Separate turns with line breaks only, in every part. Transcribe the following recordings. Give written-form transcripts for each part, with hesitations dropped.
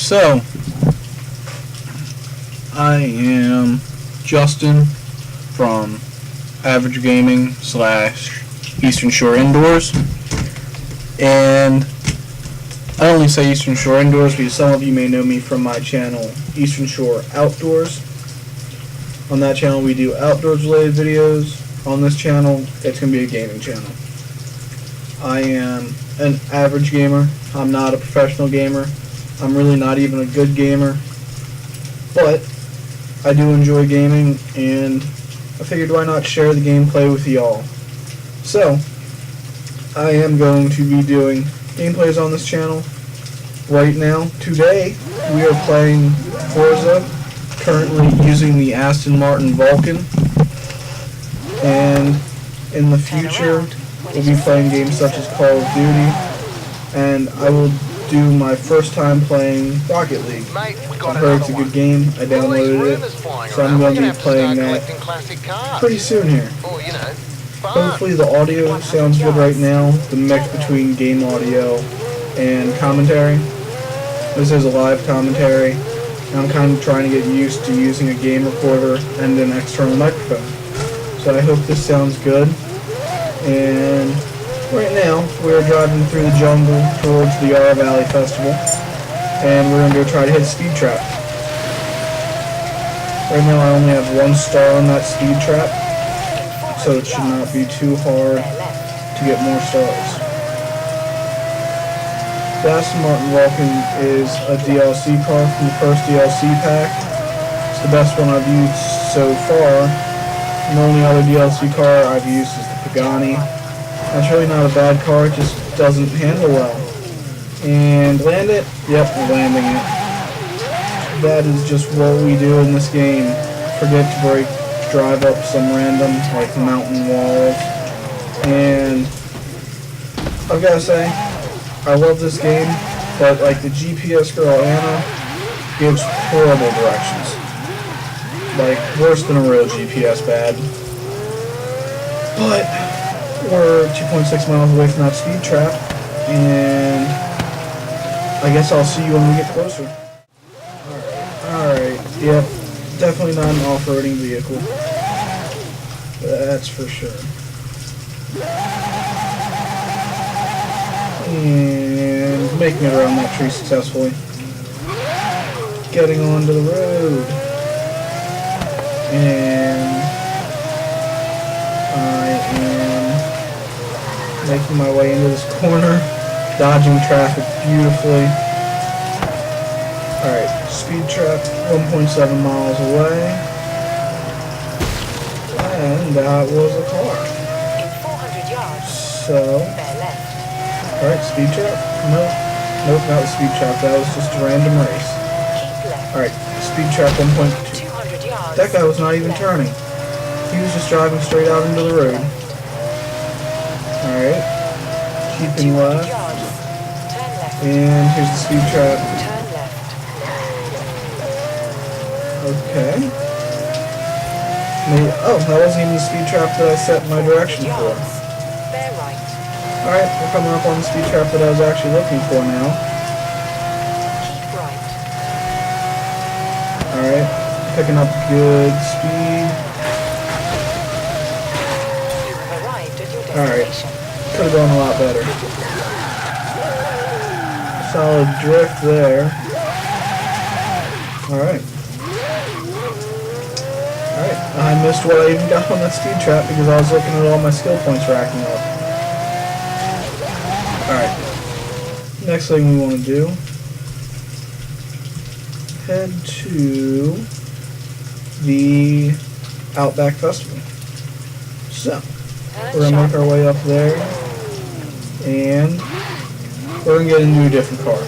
So, I am Justin from Average Gaming / Eastern Shore Indoors, and I only say Eastern Shore Indoors because some of you may know me from my channel Eastern Shore Outdoors. On that channel we do outdoors related videos. On this channel it's going to be a gaming channel. I am an average gamer. I'm not a professional gamer. I'm really not even a good gamer, but I do enjoy gaming, and I figured why not share the gameplay with y'all. So, I am going to be doing gameplays on this channel right now. Today, we are playing Forza, currently using the Aston Martin Vulcan, and in the future, we'll be playing games such as Call of Duty, and I will do my first time playing Rocket League. I heard it's a good game. I downloaded it, so I'm going to be playing that pretty soon here. Hopefully the audio sounds good right now, the mix between game audio and commentary. This is a live commentary, and I'm kind of trying to get used to using a game recorder and an external microphone. So I hope this sounds good. And right now, we're driving through the jungle towards the Yarra Valley Festival, and we're going to go try to hit a speed trap. Right now I only have 1 star on that speed trap, so it should not be too hard to get more stars. The Aston Martin Vulcan is a DLC car from the first DLC pack. It's the best one I've used so far. The only other DLC car I've used is the Pagani. That's really not a bad car, it just doesn't handle well. And land it? Yep, we're landing it. That is just what we do in this game. Forget to drive up some random, like, mountain walls. And I've got to say, I love this game, but like the GPS girl Anna gives horrible directions. Like, worse than a real GPS bad. But we're 2.6 miles away from that speed trap, and I guess I'll see you when we get closer. Alright, yep, definitely not an off-roading vehicle. That's for sure. And making it around that tree successfully. Getting onto the road. And I am making my way into this corner, dodging traffic beautifully. Alright, speed trap 1.7 miles away. And that was a car.
In 400 yards,
So,
bear left.
alright, speed trap? Nope, not the speed trap, that was just a random race.
Keep left.
Alright, speed trap 1.2.
200 yards.
That guy was not even turning. He was just driving straight out into the road. Alright, keeping
200
left.
yards. Turn left.
And here's the speed trap.
Turn left.
Okay. Oh, that wasn't even the speed trap that I set my direction
400
for.
yards. Bear right.
Alright, we're coming up on the speed trap that I was actually looking for now.
Keep right.
Alright, picking up good speed.
You have arrived at your
Alright,
destination.
could have gone a lot better. Solid drift there. Alright. Alright, I missed what I even got on that speed trap because I was looking at all my skill points racking up. Alright, next thing we want to do, head to the Outback Festival. So, we're going to make our way up there, and we're going to get into a different car.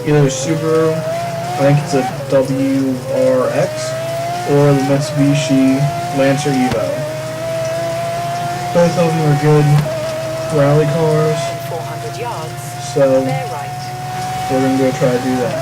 Either a Subaru, I think it's a WRX, or the Mitsubishi Lancer Evo. Both of them are good rally cars,
400 yards.
so
Bear right.
we're going to go try to do that.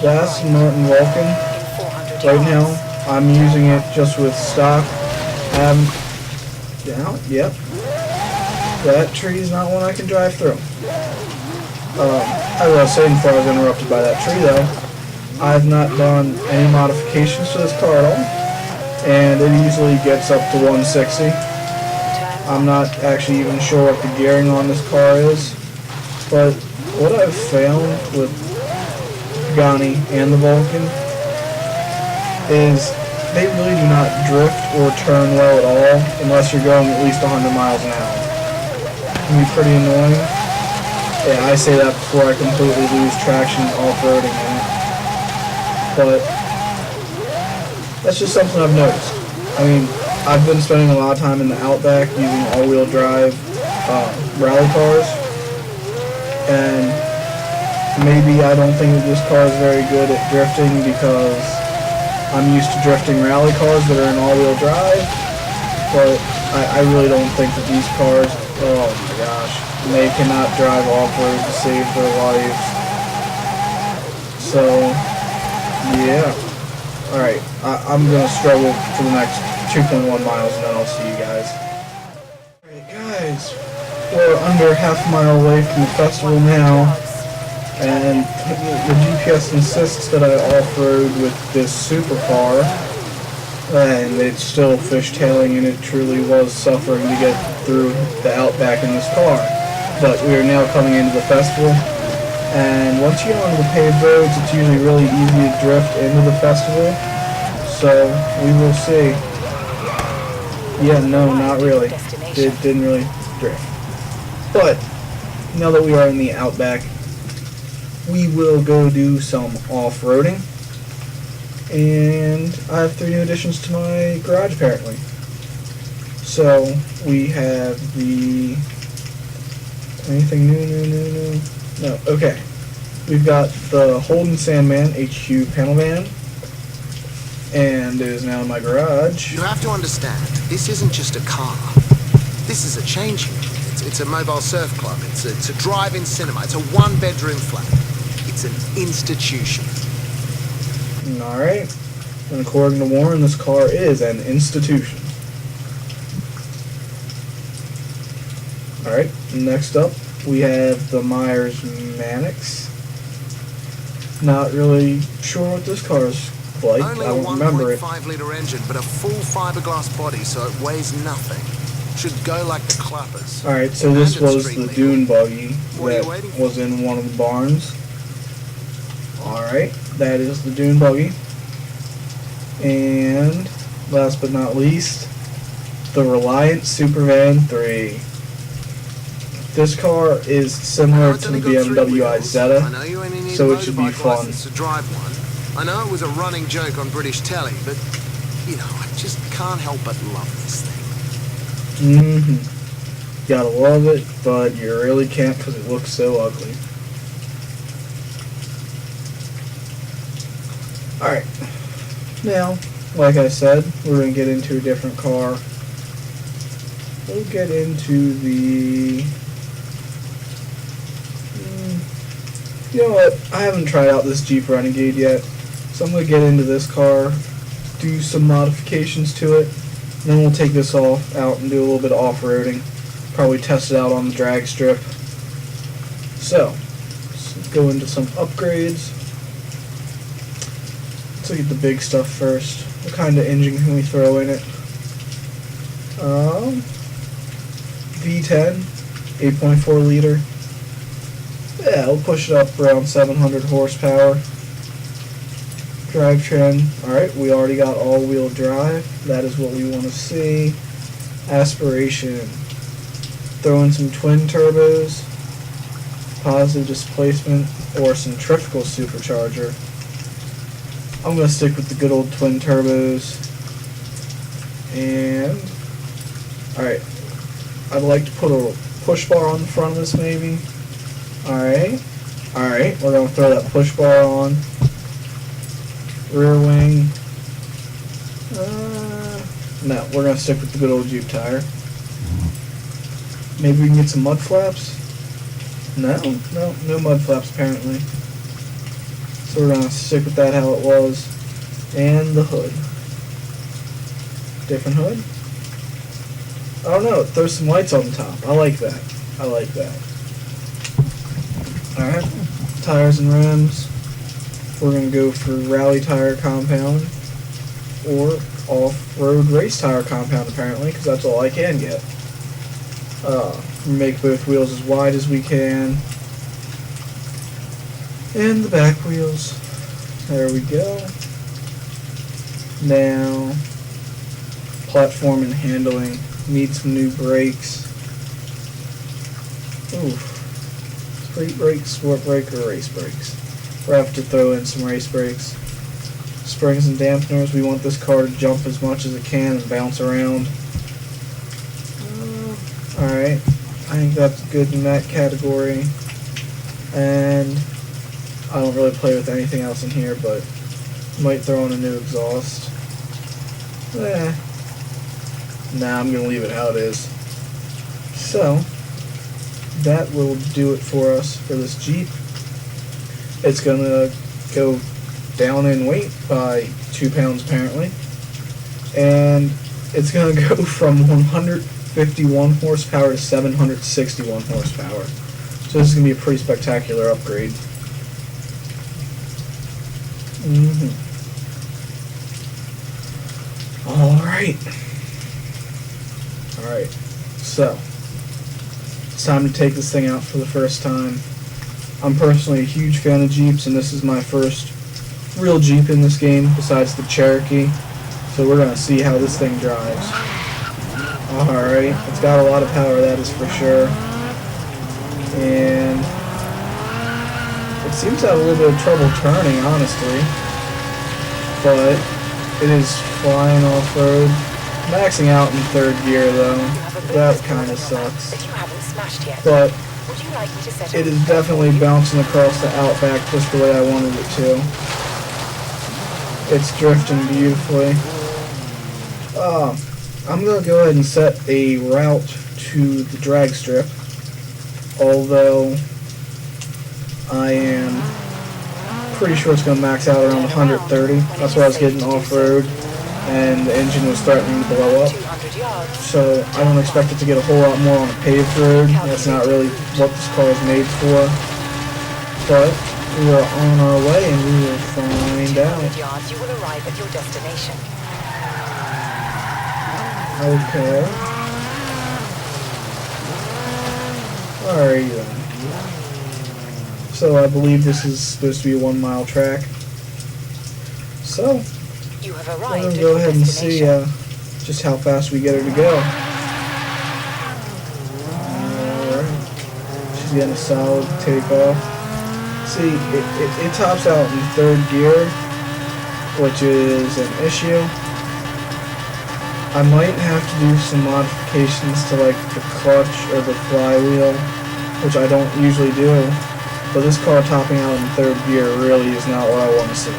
The Aston Martin Vulcan,
In 400
right
yards.
now, I'm using it just with stock. Yep. That tree is not one I can drive through. As I was saying before I was interrupted by that tree though, I've not done any modifications to this car at all, and it easily gets up to 160. I'm not actually even sure what the gearing on this car is, but what I've found with Pagani and the Vulcan is they really do not drift or turn well at all unless you're going at least 100 miles an hour. It can be pretty annoying. Yeah, I say that before I completely lose traction off-roading in it. But that's just something I've noticed. I mean, I've been spending a lot of time in the Outback using all-wheel drive rally cars, and maybe I don't think that this car is very good at drifting because I'm used to drifting rally cars that are in all-wheel drive, but I really don't think that these cars, oh my gosh, they cannot drive off-road to save their lives. So, yeah. Alright, I'm going to struggle for the next 2.1 miles and then I'll see you guys. Alright guys, we're under half a mile away from the festival now, and the GPS insists that I off-road with this supercar, and it's still fishtailing, and it truly was suffering to get through the Outback in this car. But we are now coming into the festival, and once you get onto the paved roads, it's usually really easy to drift into the festival, so we will see. Yeah, no, not really. It didn't really drift. But now that we are in the Outback, we will go do some off-roading. And I have 3 new additions to my garage apparently. So we have the... anything new? No, okay. We've got the Holden Sandman HQ panel van, and it is now in my garage.
You have to understand, this isn't just a car. This is a changing room. It's a mobile surf club. It's a drive-in cinema. It's a 1-bedroom flat. It's an institution.
Alright. And according to Warren, this car is an institution. Alright, next up we have the Myers Mannix. Not really sure what this car is like.
Only
I don't
a
remember it.
1.5-litre engine, but a full fiberglass body, so it weighs nothing. Should go like the clappers.
Alright, so this
And it's
was
street
the
legal.
dune buggy
What are you
that
waiting for?
was in one of the barns. Alright, that is the dune buggy. And last but not least, the Reliant Supervan 3. This car is similar
It's
to the
only got 3
BMW
wheels. I
Isetta,
know you only need
so
a
it should be
motorbike
fun.
license to drive one. I know it was a running joke on British telly, but you know, I just can't help but love this thing.
Gotta love it, but you really can't because it looks so ugly. Alright. Now, like I said, we're going to get into a different car. We'll get into the... You know what? I haven't tried out this Jeep Renegade yet, so I'm going to get into this car, do some modifications to it, and then we'll take this all out and do a little bit of off-roading. Probably test it out on the drag strip. So, let's go into some upgrades. Let's look at the big stuff first. What kind of engine can we throw in it? V10, 8.4 liter. Yeah, we'll push it up around 700 horsepower. Drivetrain, alright, we already got all-wheel drive. That is what we want to see. Aspiration. Throw in some twin turbos, positive displacement, or centrifugal supercharger. I'm going to stick with the good old twin turbos. And, alright, I'd like to put a push bar on the front of this maybe. Alright, we're going to throw that push bar on. Rear wing. No, we're going to stick with the good old Jeep tire. Maybe we can get some mud flaps? No mud flaps apparently. So we're going to stick with that how it was. And the hood. Different hood? I don't know, it throws some lights on the top. I like that. Alright, tires and rims. We're going to go for rally tire compound or off-road race tire compound apparently, because that's all I can get. Make both wheels as wide as we can. And the back wheels. There we go. Now, platform and handling. Need some new brakes. Oof. Street brakes, sport brake, or race brakes. We'll have to throw in some race brakes. Springs and dampeners. We want this car to jump as much as it can and bounce around. Alright. I think that's good in that category. And I don't really play with anything else in here, but might throw in a new exhaust. Nah, I'm going to leave it how it is. So, that will do it for us for this Jeep. It's going to go down in weight by 2 pounds apparently. And it's going to go from 151 horsepower to 761 horsepower. So this is going to be a pretty spectacular upgrade. Alright, so it's time to take this thing out for the first time. I'm personally a huge fan of Jeeps, and this is my first real Jeep in this game besides the Cherokee. So we're going to see how this thing drives. Alright, it's got a lot of power, that is for sure. And it seems to have a little bit of trouble turning, honestly. But it is flying off-road. Maxing out in 3rd gear, though. That kind of sucks. But it is definitely bouncing across the Outback just the way I wanted it to. It's drifting beautifully. I'm going to go ahead and set a route to the drag strip. Although I am pretty sure it's going to max out around 130. That's why I was getting off-road and the engine was starting to blow up. So I don't expect it to get a whole lot more on a paved road. That's not really what this car is made for. But we are on our way and we will find out.
You will arrive at your destination.
Okay. Alright then. So I believe this is supposed to be a 1 mile track. So
You have
we're
arrived
going to
at
go
your
ahead and see
destination.
just how fast we get her to go. Alright. She's getting a solid takeoff. See, it tops out in 3rd gear, which is an issue. I might have to do some modifications to like the clutch or the flywheel, which I don't usually do. But this car topping out in 3rd gear really is not what I want to see.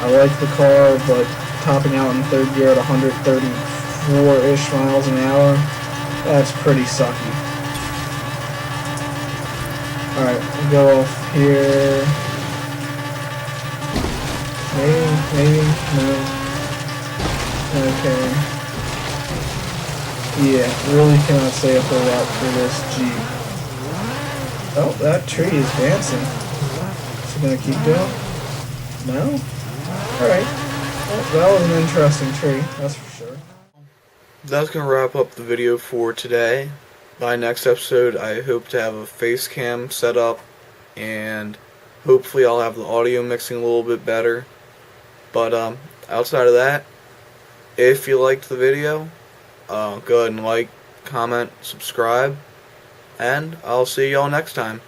I like the car, but topping out in 3rd gear at 134-ish miles an hour, that's pretty sucky. Alright, we'll go off here. Maybe, no. Okay. Yeah, really cannot say a whole lot for this Jeep. Oh, that tree is dancing. Is it gonna keep going? No? Alright. Well, that was an interesting tree, that's for sure. That's gonna wrap up the video for today. By next episode, I hope to have a face cam set up, and hopefully I'll have the audio mixing a little bit better. But outside of that, if you liked the video, go ahead and like, comment, subscribe, and I'll see y'all next time.